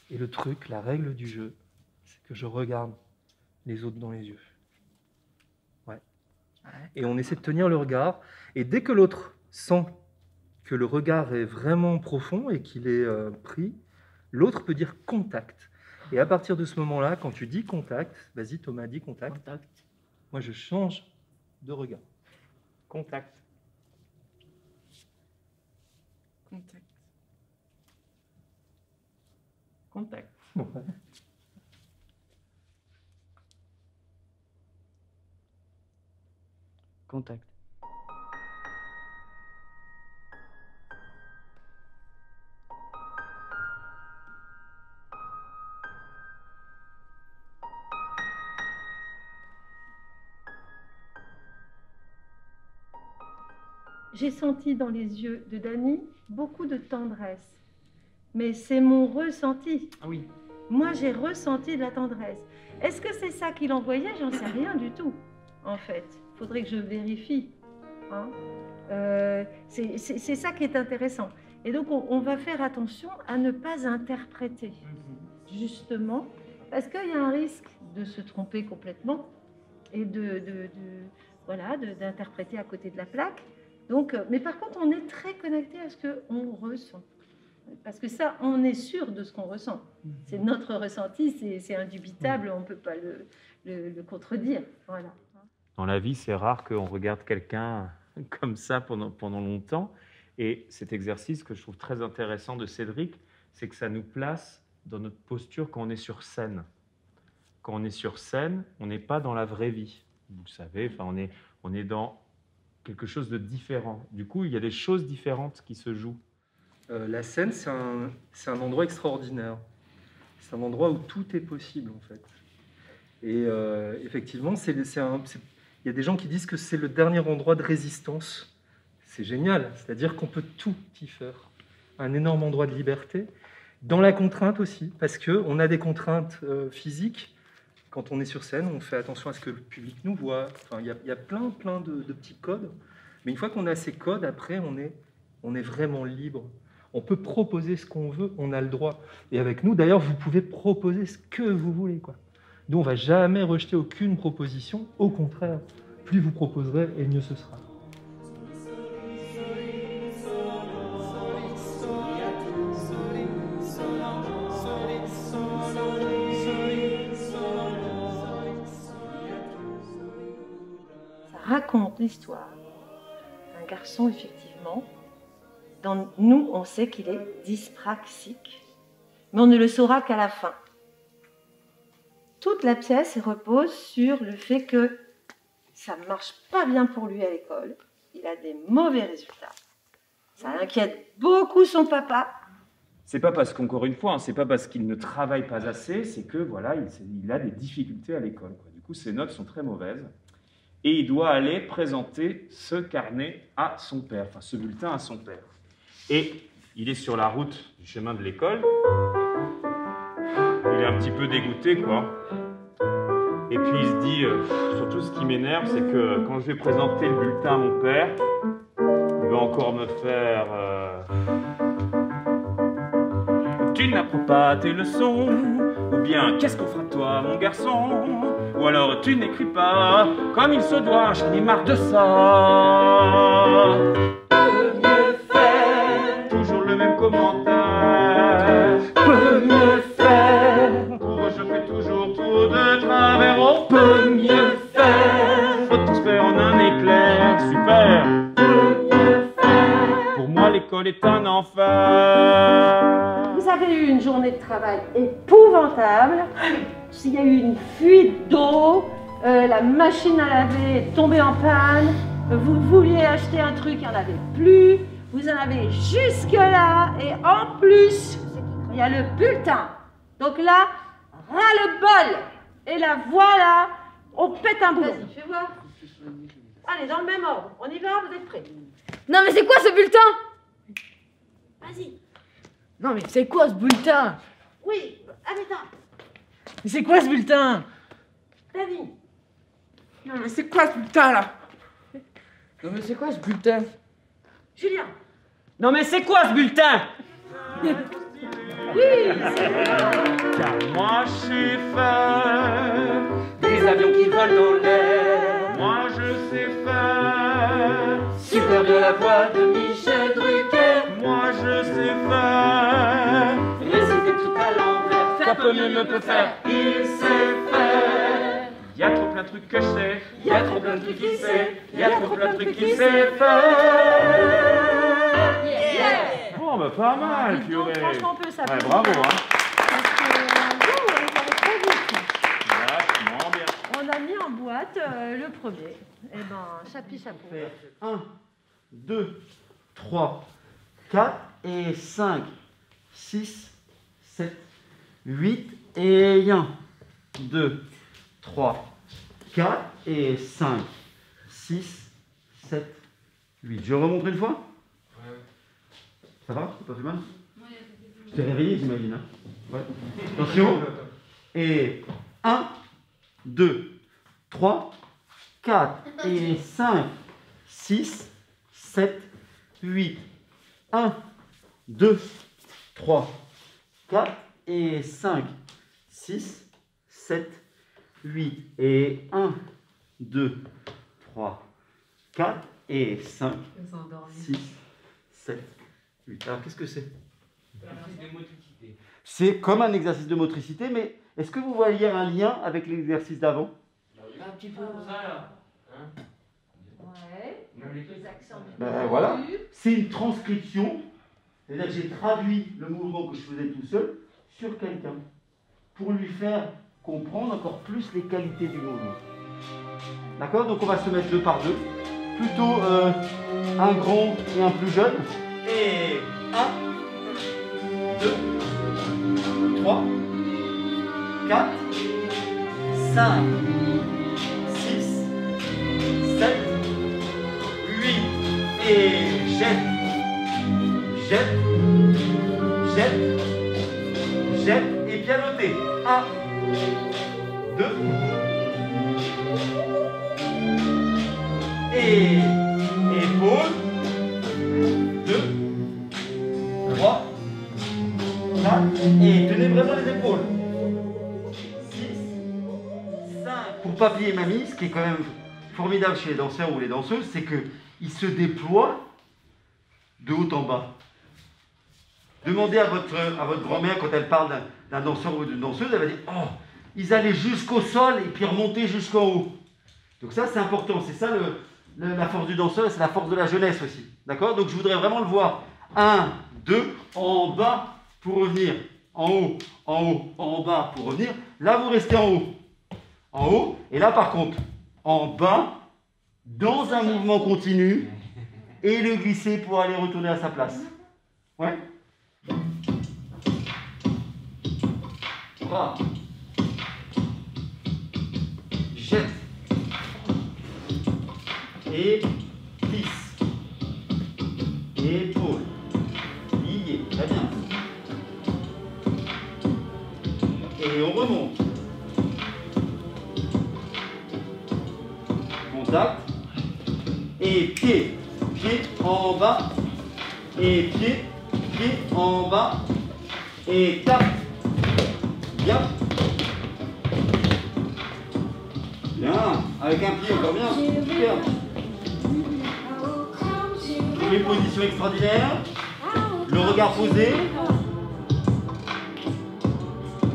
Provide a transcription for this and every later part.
Et le truc, la règle du jeu, c'est que je regarde les autres dans les yeux. Ouais. Et on essaie de tenir le regard. Et dès que l'autre sent que le regard est vraiment profond et qu'il est pris, l'autre peut dire contact. Et à partir de ce moment-là, quand tu dis contact, vas-y Thomas, dis contact. Contact. Moi, je change de regard. Contact. Contact. Contact. Ouais. Contact. J'ai senti dans les yeux de Dany beaucoup de tendresse. Mais c'est mon ressenti. Ah oui. Moi, j'ai ressenti de la tendresse. Est-ce que c'est ça qu'il envoyait? J'en sais rien du tout, en fait. Il faudrait que je vérifie. Hein. C'est ça qui est intéressant. Et donc, on va faire attention à ne pas interpréter, justement, parce qu'il y a un risque de se tromper complètement et voilà, d'interpréter à côté de la plaque. Donc, mais par contre, on est très connecté à ce qu'on ressent. Parce que ça, on est sûr de ce qu'on ressent. C'est notre ressenti, c'est indubitable, on ne peut pas le contredire. Voilà. Dans la vie, c'est rare qu'on regarde quelqu'un comme ça pendant longtemps. Et cet exercice que je trouve très intéressant de Cédric, c'est que ça nous place dans notre posture quand on est sur scène. Quand on est sur scène, on n'est pas dans la vraie vie. Vous le savez, on est dans quelque chose de différent. Du coup, il y a des choses différentes qui se jouent. La scène, c'est un endroit extraordinaire. C'est un endroit où tout est possible, en fait. Et effectivement, il y a des gens qui disent que c'est le dernier endroit de résistance. C'est génial, c'est-à-dire qu'on peut tout y faire. Un énorme endroit de liberté, dans la contrainte aussi, parce qu'on a des contraintes physiques. Quand on est sur scène, on fait attention à ce que le public nous voit. Enfin, il y a plein de petits codes. Mais une fois qu'on a ces codes, après, on est vraiment libre. On peut proposer ce qu'on veut, on a le droit. Et avec nous, d'ailleurs, vous pouvez proposer ce que vous voulez, quoi. Nous, on ne va jamais rejeter aucune proposition. Au contraire, plus vous proposerez, et mieux ce sera. Ça raconte l'histoire d'un garçon, effectivement. Nous, on sait qu'il est dyspraxique, mais on ne le saura qu'à la fin. Toute la pièce repose sur le fait que ça ne marche pas bien pour lui à l'école. Il a des mauvais résultats. Ça inquiète beaucoup son papa. C'est pas parce qu'encore une fois, c'est pas parce qu'il ne travaille pas assez, c'est que voilà, il a des difficultés à l'école. Du coup, ses notes sont très mauvaises. Et il doit aller présenter ce carnet à son père, enfin ce bulletin à son père. Et il est sur la route du chemin de l'école. Il est un petit peu dégoûté, quoi. Et puis il se dit, surtout ce qui m'énerve, c'est que quand je vais présenter le bulletin à mon père, il va encore me faire... Tu n'apprends pas tes leçons, ou bien qu'est-ce qu'on fera de toi, mon garçon? Ou alors tu n'écris pas comme il se doit, j'en ai marre de ça. Peut mieux faire, Toujours le même commentaire. peut mieux faire, Pour eux, je fais toujours tout de travers. On peut mieux faire, peut tout se faire en un éclair. Super. peut mieux faire. Pour moi, l'école est un enfer. Vous avez eu une journée de travail épouvantable. S'il y a eu une fuite d'eau, la machine à laver est tombée en panne, vous vouliez acheter un truc, il n'y en avait plus, vous en avez jusque-là, et en plus, il y a le bulletin. Donc là, ras-le-bol. Et là, voilà, on pète un boulot. Vas-y, fais voir. Allez, dans le même ordre. On y va, vous êtes prêts? Non mais c'est quoi ce bulletin? Vas-y. Non mais c'est quoi ce bulletin? Oui, Anita, Mais c'est quoi ce bulletin? David. Non mais c'est quoi ce bulletin là? Non mais c'est quoi ce bulletin? Julien. Non mais c'est quoi ce bulletin? Oui, c'est vrai. Car moi je sais faire Des avions qui volent dans l'air. Moi je sais faire Super bien la voix de Michel Drucker. Moi je sais faire Réciter tout à l'envers. Faire peu mieux ne peut faire. Il sait faire. Il y a trop plein de trucs que je sais. Il y a trop plein de trucs qu'il sait. Il y a trop plein de trucs qu'il sait faire. Yeah. Bon bah pas mal, Dis donc, purée. franchement, on peut Ouais, s'applaudir. bravo hein. Parce que, on est allé très vite. Vachement bien. On a mis en boîte le premier. Eh ben, chapi chapeau. 1, 2, 3, 4 et 5, 6, 7, 8 et 1, 2, 3, 4 et 5, 6, 7, 8. Je remonte une fois? Ça va? T'as pas fait mal? Je t'ai réveillé, j'imagine. Hein? Ouais. Attention. Et 1, 2, 3, 4 et 5, 6, 7, 8. 1, 2, 3, 4 et 5, 6, 7, 8. Et 1, 2, 3, 4 et 5, 6, 7, 8. Alors qu'est-ce que c'est? C'est comme un exercice de motricité, mais est-ce que vous voyez un lien avec l'exercice d'avant? Un petit peu comme ça là. Hein? Ouais. Les accents du Ben, voilà. C'est une transcription, c'est-à-dire que j'ai traduit le mouvement que je faisais tout seul sur quelqu'un pour lui faire comprendre encore plus les qualités du mouvement. D'accord? Donc on va se mettre deux par deux, plutôt un grand et un plus jeune. Et 1, 2, 3, 4, 5, 6, 7, 8. Et jette, jette, jette, jette. Et bien noté. 1, 2. Et épaule. 2, 3, 4. Et tenez vraiment les épaules. 6, 5. Pour papi et mamie, ce qui est quand même formidable chez les danseurs ou les danseuses, c'est qu'ils se déploient de haut en bas. Demandez à votre grand-mère quand elle parle d'un danseur ou d'une danseuse, elle va dire « Oh, ils allaient jusqu'au sol et puis remonter jusqu'en haut. » Donc ça, c'est important. C'est ça la force du danseur et c'est la force de la jeunesse aussi. D'accord? Donc je voudrais vraiment le voir. 1, 2, en bas pour revenir. En haut, en haut, en bas pour revenir. Là, vous restez en haut. En haut. Et là, par contre, en bas, dans un mouvement continu, et le glisser pour aller retourner à sa place. Ouais? Bras. Jette. Et glisse. Épaule. Lié. Très bien. Et on remonte. Contact. Et pied. Pied en bas. Et pied. Pied en bas. Et tape. Bien. Bien. Avec un pied encore bien. Super. Une position extraordinaire. Le regard posé.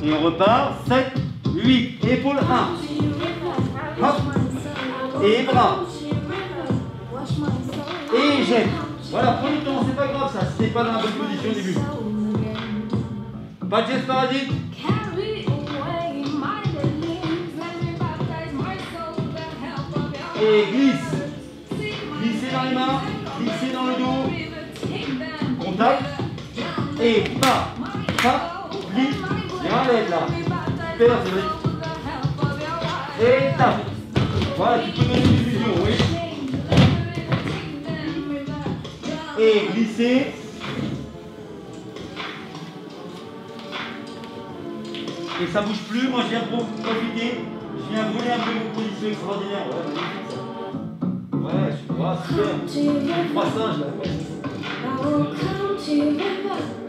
Et on repart. 7, 8. Épaule 1. Hop. Et bras. Et jette. Voilà, prenez le temps, c'est pas grave ça, si c'est pas dans la bonne position au début. Pas de geste parasite. Et glisse. Glissez dans les mains, glissez dans le dos. Contact. Et pas, glisse. Et enlève là. Super, c'est vrai. Et tape. Voilà, tu peux donner une diffusion, oui. Et glisser. Et ça bouge plus, moi je viens profiter, je viens voler un peu vos positions extraordinaires. Ouais, magnifique ça. Ouais, super. Les trois singes là.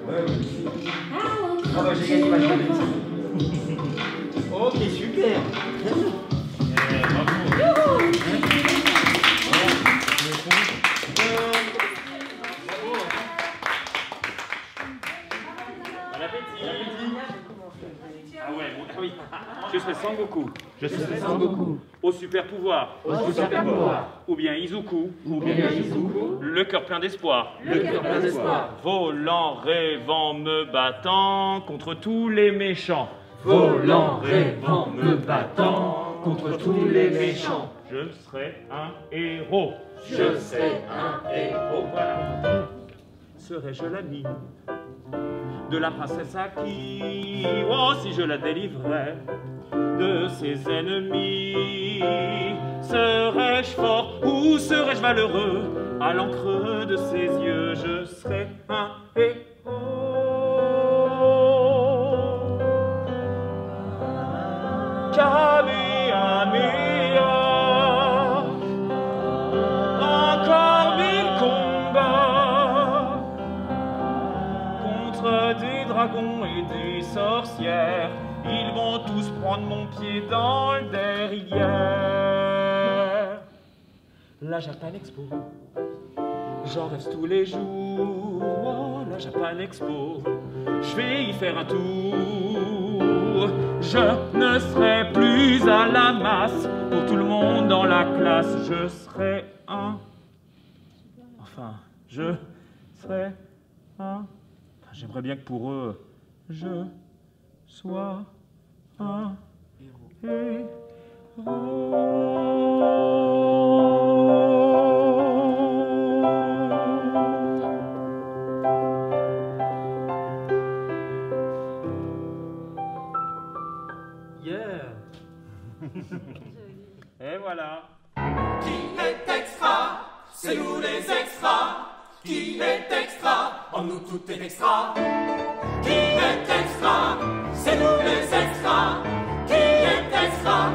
Ouais, magnifique. Ah bah j'ai gagné ma chemise. Ok, super. Ah ouais, oui. Je serai Sangoku. Je serai Sangoku. Au super pouvoir. Au super pouvoir. Ou bien Izuku. Ou bien Izuku. Le cœur plein d'espoir. Le cœur plein d'espoir. Volant, rêvant, me battant contre tous les méchants. Volant, rêvant, me battant contre tous les méchants. Je serai un héros. Je serai un héros. Voilà. Serais-je l'ami de la princesse Aki? Oh, si je la délivrais de ses ennemis. Serais-je fort ou serais-je malheureux? À l'encre de ses yeux, je serais un héros. Kamehameha. Encore 1000 combats contre des dragons et des sorcières. Ils vont tous prendre mon pied dans le derrière. La Japan Expo, j'en rêve tous les jours. Oh, la Japan Expo, je vais y faire un tour. Je ne serai plus à la masse pour tout le monde dans la classe. Je serai un... Enfin, je serai un... J'aimerais bien que pour eux, je sois un héros. Yeah. Et voilà. Qui est extra? C'est nous les extras. Qui est extra? En nous tout est extra. Qui est extra? C'est nous les extras. Qui est extra?